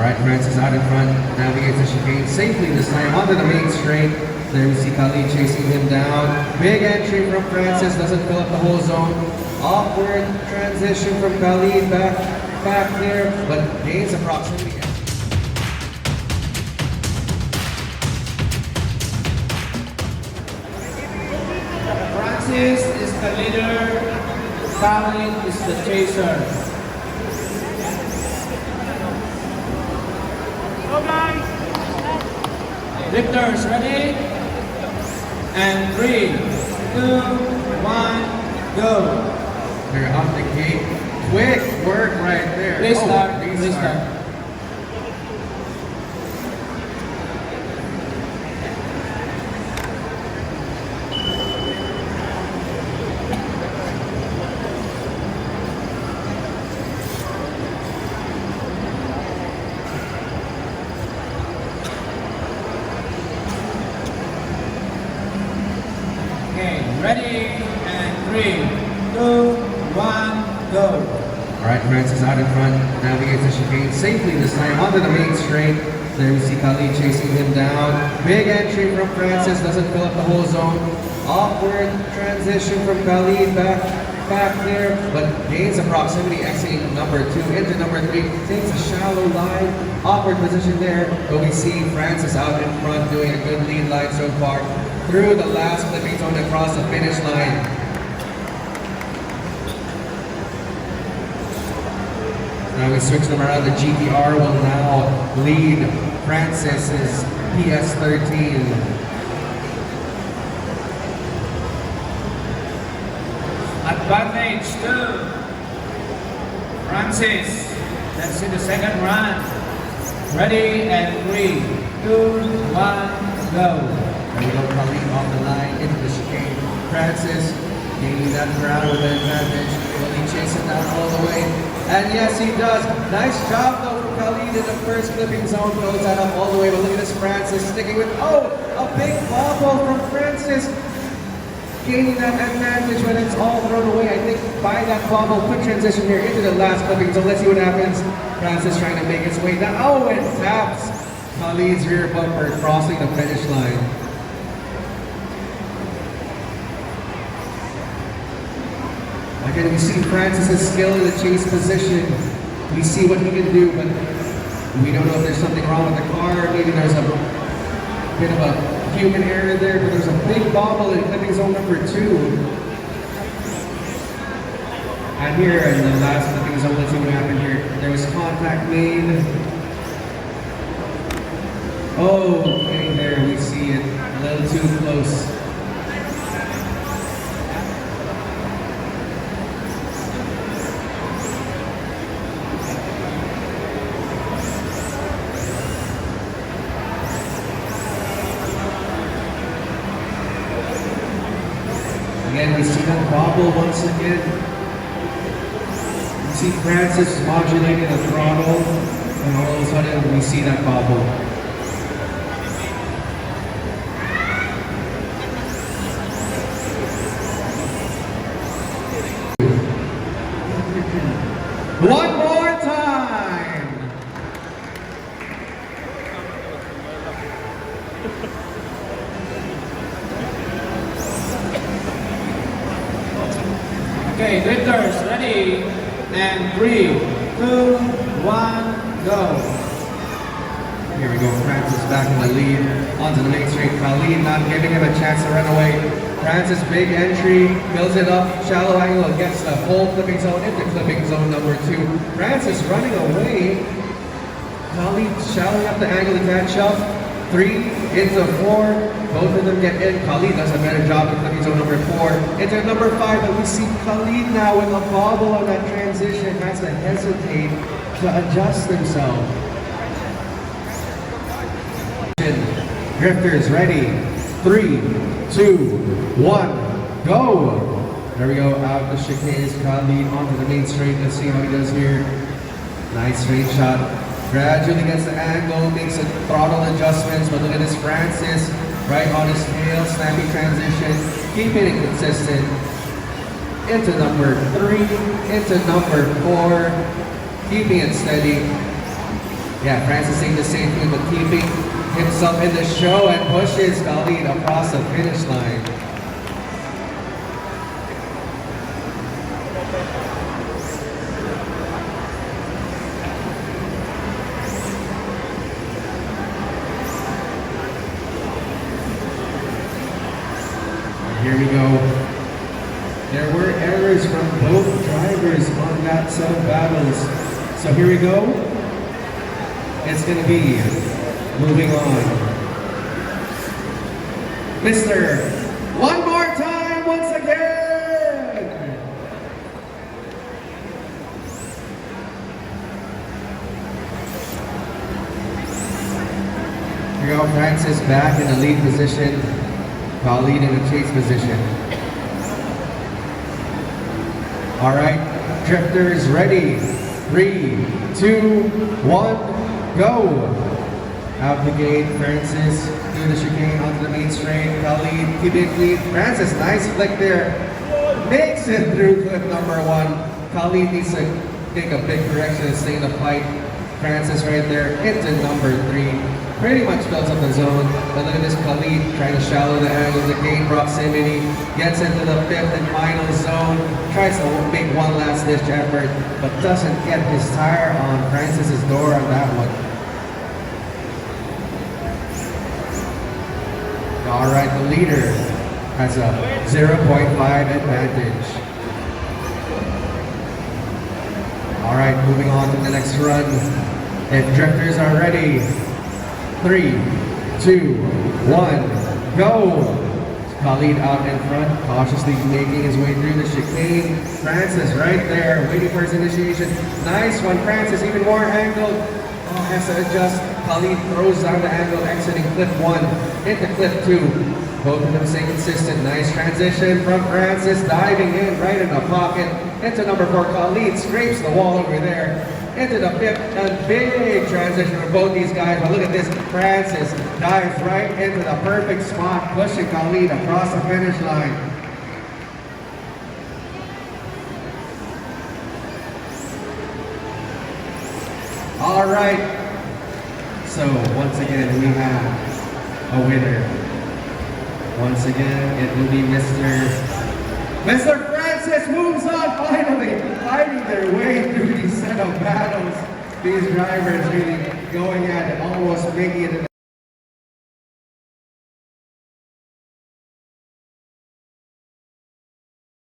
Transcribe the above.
Alright, Francis out in front, navigates the chicane safely this time onto the main straight. There we see Khalid chasing him down. Big entry from Francis, doesn't fill up the whole zone. Awkward transition from Khalid back there, but gains a proximity. Francis is the leader, Khalid is the chaser. Victors, ready? And 3, 2, 1, go. They're off the gate. Quick work right there. Restart. Ready, and 3, 2, 1, go. Alright, Francis out in front, navigates the chicane safely this time onto the main straight. There we see Khalid chasing him down. Big entry from Francis, doesn't fill up the whole zone. Awkward transition from Khalid back there, but gains a proximity, exiting number 2 into number 3. Takes a shallow line, awkward position there, but we see Francis out in front doing a good lead line so far. Through the last clipping zone across the finish line. Now we switch them around. The GTR will now lead Francis's PS13. Advantage to Francis. Let's see the second run. Ready, and 3, 2, 1, go. There we go, Khalid off the line into the chicane. Francis gaining that ground with an advantage. Will he chase it down all the way? And yes, he does. Nice job though from Khalid in the first clipping zone. Goes that up all the way, but look at this Francis sticking with, a big bobble from Francis. Gaining that advantage when it's all thrown away. I think by that bobble, quick transition here into the last clipping zone. Let's see what happens. Francis trying to make his way down. Oh, and taps Khalid's rear bumper, crossing the finish line. Again, we see Francis's skill in the chase position. We see what he can do, but we don't know if there's something wrong with the car. Maybe there's a bit of a human error there, but there's a big bobble in clipping zone number 2. And here in the last clipping zone, let's see what happened here. There was contact made. Okay, there we see it. A little too close. Again, we see that bobble once again. We see Francis modulating the throttle, and all of a sudden we see that bobble. One more time! Okay, victors, ready, and 3, 2, 1, go. Here we go, Francis back in the lead, onto the main straight. Khalid not giving him a chance to run away. Francis, big entry, builds it up, shallow angle, gets the whole clipping zone into clipping zone number 2. Francis running away. Khalid shallowing up the angle to catch up. 3 into 4. Both of them get in. Khalid does a better job in clipping zone number 4. Into number 5, but we see Khalid now with a bobble on that transition. Has to hesitate to adjust himself. Drifters ready. 3, 2, 1, go! There we go, out the chicanes. Khalid onto the main straight. Let's see how he does here. Nice straight shot. Gradually gets the angle, makes a throttle adjustments, but look at this Francis, right on his tail, snappy transition, keeping it consistent. Into number 3, into number 4, keeping it steady. Yeah, Francis saying the same thing, but keeping himself in the show and pushes Khalid across the finish line. Here we go. There were errors from both drivers on that set of battles. So here we go. It's going to be moving on. Mr. One more time, once again. Here we go, Francis back in the lead position. Khalid in the chase position. All right, drifters ready. 3, 2, 1, go. Out the gate, Francis through the chicane onto the main straight. Khalid keeping it clean. Francis, nice flick there. Makes it through clip number 1. Khalid needs to take a big correction and stay in the fight. Francis right there into number 3. Pretty much fills up the zone. But look at this, Khalid trying to shallow the angle, the gain proximity, gets into the 5th and final zone, tries to make one last ditch effort, but doesn't get his tire on Francis's door on that one. All right, the leader has a 0.5 advantage. All right, moving on to the next run. If drifters are ready, 3, 2, 1, go! Khalid out in front, cautiously making his way through the chicane. Francis right there, waiting for his initiation. Nice one, Francis, even more angled. Oh, has to adjust. Khalid throws down the angle, exiting clip 1 into clip 2. Both of them staying consistent. Nice transition from Francis, diving in right in the pocket. Into number 4, Khalid scrapes the wall over there. Into the 5th, a big transition for both these guys. But look at this, Francis dives right into the perfect spot, pushing Khalid across the finish line. All right, so once again we have a winner. Once again, it will be Mr. Francis moves on finally, fighting their way through these set of battles. These drivers really going at it, almost making it